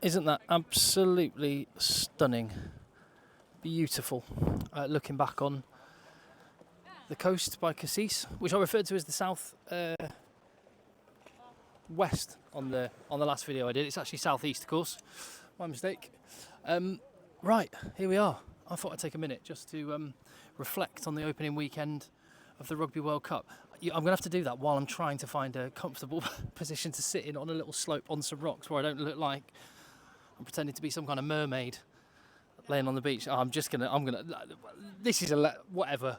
Isn't that absolutely stunning? Beautiful. Looking back on the coast by Cassis, which I referred to as the south west on the last video I did. It's actually southeast, of course. My mistake. Right, here we are. I thought I'd take a minute just to reflect on the opening weekend of the Rugby World Cup. I'm going to have to do that while I'm trying to find a comfortable position to sit in on a little slope on some rocks where I don't look like I'm pretending to be some kind of mermaid laying on the beach. This is whatever.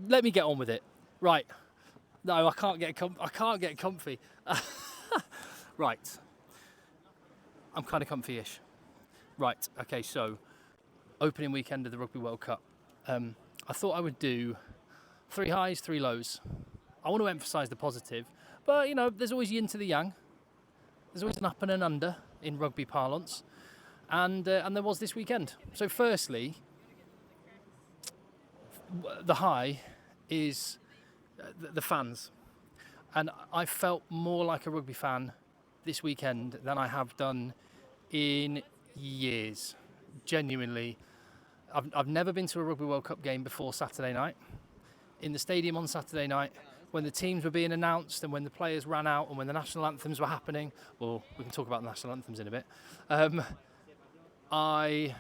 Let me get on with it. Right. No, I can't get comfy. Right. I'm kind of comfy-ish. Right. Okay. So, opening weekend of the Rugby World Cup. I thought I would do 3 highs, 3 lows. I want to emphasise the positive, but you know, there's always yin to the yang. There's always an up and an under in rugby parlance, and there was this weekend. So, firstly, the high is the fans, and I felt more like a rugby fan this weekend than I have done in years. Genuinely, I've never been to a Rugby World Cup game before Saturday night. In the stadium on Saturday night, when the teams were being announced and when the players ran out and when the national anthems were happening, well, we can talk about the national anthems in a bit. I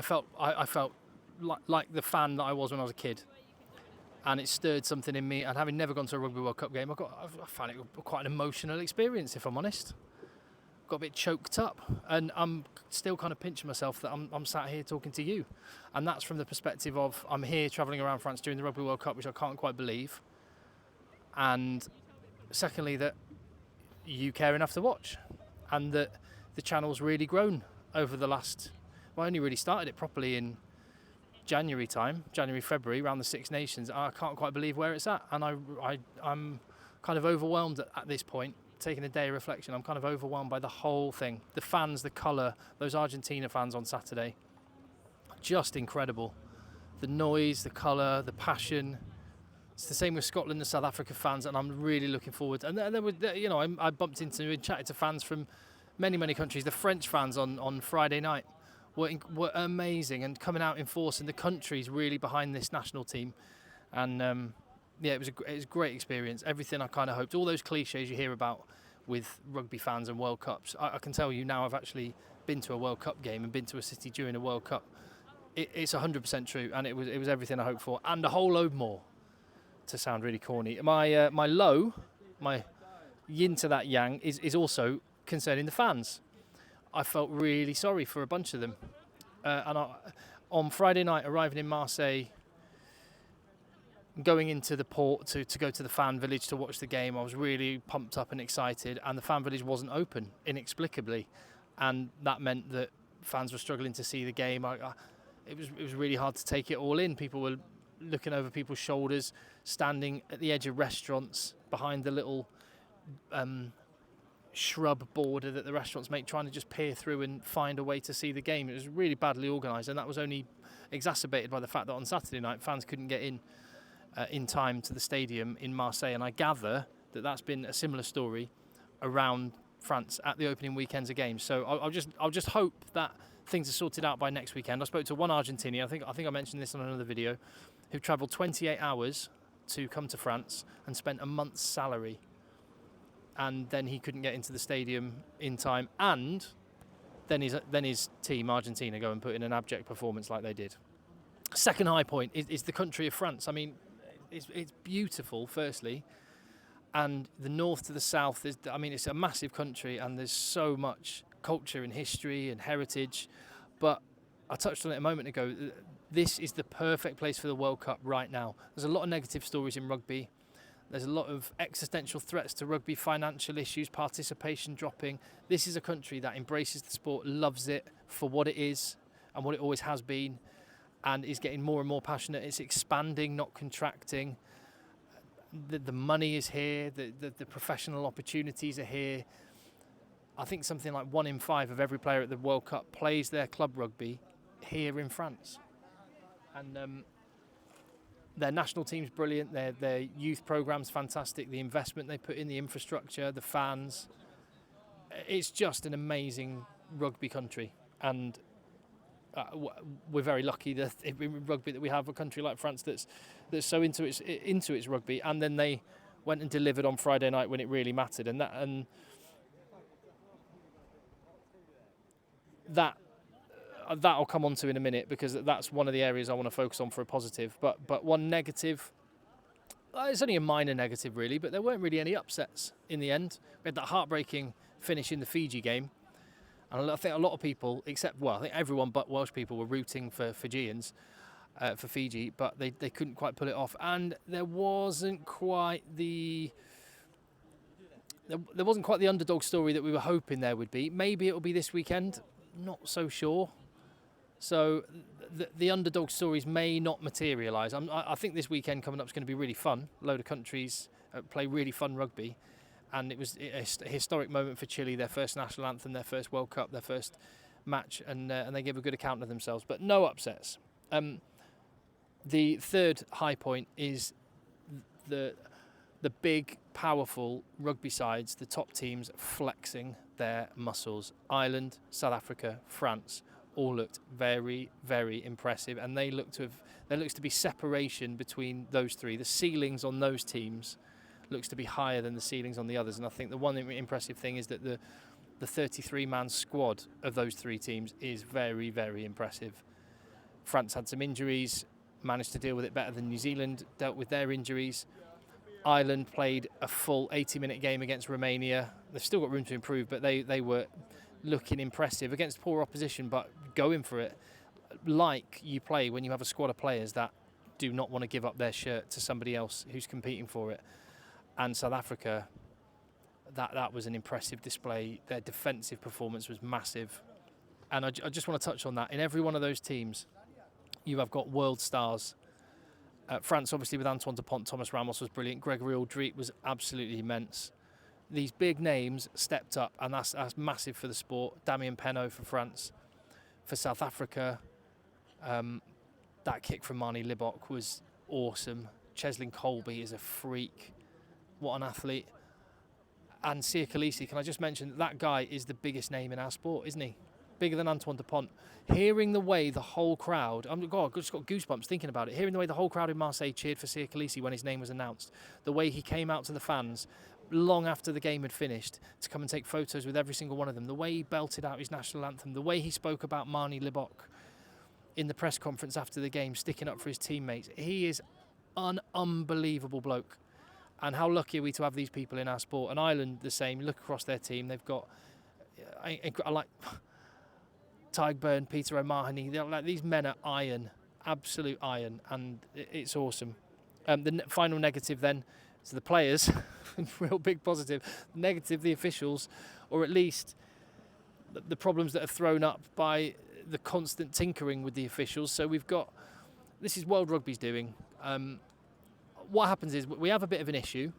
felt like the fan that I was when I was a kid, and it stirred something in me. And having never gone to a Rugby World Cup game, I found it quite an emotional experience, if I'm honest. Got a bit choked up, and I'm still kind of pinching myself that I'm sat here talking to you, and that's from the perspective of I'm here travelling around France during the Rugby World Cup, which I can't quite believe, and secondly that you care enough to watch, and that the channel's really grown over the last, well, I only really started it properly in January, February, around the Six Nations. I can't quite believe where it's at, and I'm kind of overwhelmed at this point. Taking a day of reflection, I'm kind of overwhelmed by the whole thing. The fans, the colour, those Argentina fans on Saturday, just incredible. The noise, the colour, the passion. It's the same with Scotland and South Africa fans, and I'm really looking forward. And there were, you know, I bumped into and chatted to fans from many countries. The French fans on Friday night were amazing and coming out in force, and the country's really behind this national team. And yeah, it was a great experience. Everything I kind of hoped. All those cliches you hear about with rugby fans and World Cups. I can tell you now, I've actually been to a World Cup game and been to a city during a World Cup. It's 100% true, and it was everything I hoped for, and a whole load more. To sound really corny, my low, my yin to that yang is also concerning the fans. I felt really sorry for a bunch of them, and on Friday night, arriving in Marseille, going into the port to go to the fan village to watch the game, I was really pumped up and excited, and the fan village wasn't open inexplicably, and that meant that fans were struggling to see the game. It was really hard to take it all in. People were looking over people's shoulders, standing at the edge of restaurants behind the little shrub border that the restaurants make, trying to just peer through and find a way to see the game. It was really badly organised, and that was only exacerbated by the fact that on Saturday night fans couldn't get in time to the stadium in Marseille, and I gather that that's been a similar story around France at the opening weekends of games. So I'll just hope that things are sorted out by next weekend. I spoke to one Argentinian, I think I mentioned this on another video, who travelled 28 hours to come to France and spent a month's salary, and then he couldn't get into the stadium in time, and then his team Argentina go and put in an abject performance like they did. Second high point is the country of France. I mean, it's beautiful, firstly, and the north to the south it's a massive country, and there's so much culture and history and heritage. But I touched on it a moment ago. This is the perfect place for the World Cup right now. There's a lot of negative stories in rugby. There's a lot of existential threats to rugby, financial issues, participation dropping. This is a country that embraces the sport, loves it for what it is and what it always has been, and is getting more and more passionate. It's expanding, not contracting. The money is here, the professional opportunities are here. I think something like 1 in 5 of every player at the World Cup plays their club rugby here in France. And their national team's brilliant, their youth program's fantastic, the investment they put in, the infrastructure, the fans. It's just an amazing rugby country, and we're very lucky that in rugby that we have a country like France that's so into its rugby, and then they went and delivered on Friday night when it really mattered, and that I'll come on to in a minute, because that's one of the areas I want to focus on for a positive. But one negative, it's only a minor negative really, but there weren't really any upsets in the end. We had that heartbreaking finish in the Fiji game, and I think a lot of people, I think everyone but Welsh people, were rooting for Fijians, for Fiji, but they couldn't quite pull it off, and there wasn't quite the underdog story that we were hoping there would be. Maybe it will be this weekend, not so sure. So the underdog stories may not materialise. I think this weekend coming up is going to be really fun. A load of countries play really fun rugby, and it was a historic moment for Chile, their first national anthem, their first World Cup, their first match, and they gave a good account of themselves, but no upsets. The third high point is the big, powerful rugby sides, the top teams flexing their muscles. Ireland, South Africa, France all looked very, very impressive, and there looks to be separation between those three. The ceilings on those teams looks to be higher than the ceilings on the others, and I think the one impressive thing is that the 33-man squad of those three teams is very, very impressive. France had some injuries, managed to deal with it better than New Zealand dealt with their injuries. Ireland played a full 80-minute game against Romania. They've still got room to improve, but they were looking impressive against poor opposition, but going for it like you play when you have a squad of players that do not want to give up their shirt to somebody else who's competing for it. And South Africa, that was an impressive display. Their defensive performance was massive. And I just want to touch on that. In every one of those teams, you have got world stars. France, obviously, with Antoine Dupont, Thomas Ramos was brilliant. Gregory Aldrit was absolutely immense. These big names stepped up, and that's massive for the sport. Damien Penaud for France. For South Africa, that kick from Marnie Libok was awesome. Cheslin Colby is a freak. What an athlete. And Sia Khaleesi, can I just mention that guy is the biggest name in our sport, isn't he? Bigger than Antoine Dupont. Hearing the way the whole crowd, I've just got goosebumps thinking about it. Hearing the way the whole crowd in Marseille cheered for Sia Khaleesi when his name was announced. The way he came out to the fans long after the game had finished to come and take photos with every single one of them. The way he belted out his national anthem. The way he spoke about Marnie Libok in the press conference after the game, sticking up for his teammates. He is an unbelievable bloke. And how lucky are we to have these people in our sport? And Ireland, the same. Look across their team. They've got, I like Tyg Byrne, Peter O'Mahony. Like, these men are iron, absolute iron, and it's awesome. The final negative then is the players. Real big positive. Negative, the officials, or at least the problems that are thrown up by the constant tinkering with the officials. So we've got, this is World Rugby's doing. What happens is we have a bit of an issue,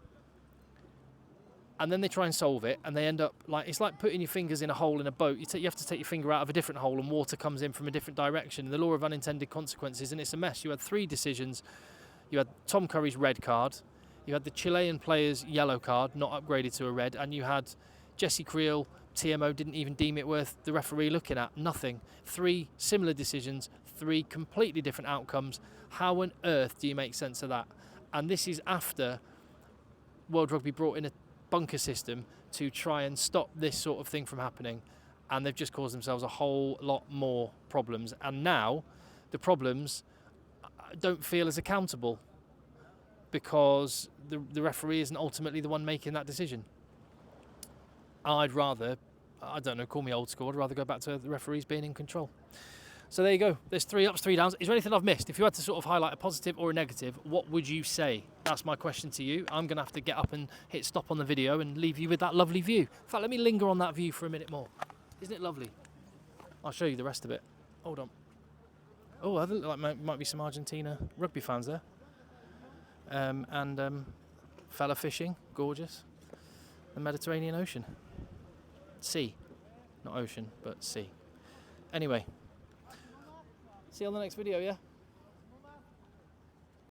and then they try and solve it, and they end up like, it's like putting your fingers in a hole in a boat. You have to take your finger out of a different hole, and water comes in from a different direction. The law of unintended consequences, and it's a mess. You had 3 decisions. You had Tom Curry's red card, you had the Chilean player's yellow card, not upgraded to a red, and you had Jesse Creel, TMO didn't even deem it worth the referee looking at. Nothing. 3 similar decisions, 3 completely different outcomes. How on earth do you make sense of that? And this is after World Rugby brought in a bunker system to try and stop this sort of thing from happening. And they've just caused themselves a whole lot more problems. And now the problems don't feel as accountable because the referee isn't ultimately the one making that decision. I'd rather, I don't know, call me old school, I'd rather go back to the referees being in control. So there you go. There's 3 ups, 3 downs. Is there anything I've missed? If you had to sort of highlight a positive or a negative, what would you say? That's my question to you. I'm going to have to get up and hit stop on the video and leave you with that lovely view. In fact, let me linger on that view for a minute more. Isn't it lovely? I'll show you the rest of it. Hold on. Oh, I look like might be some Argentina rugby fans there. Fella fishing, gorgeous. The Mediterranean Ocean. Sea. Not ocean, but sea. Anyway. See you on the next video, yeah?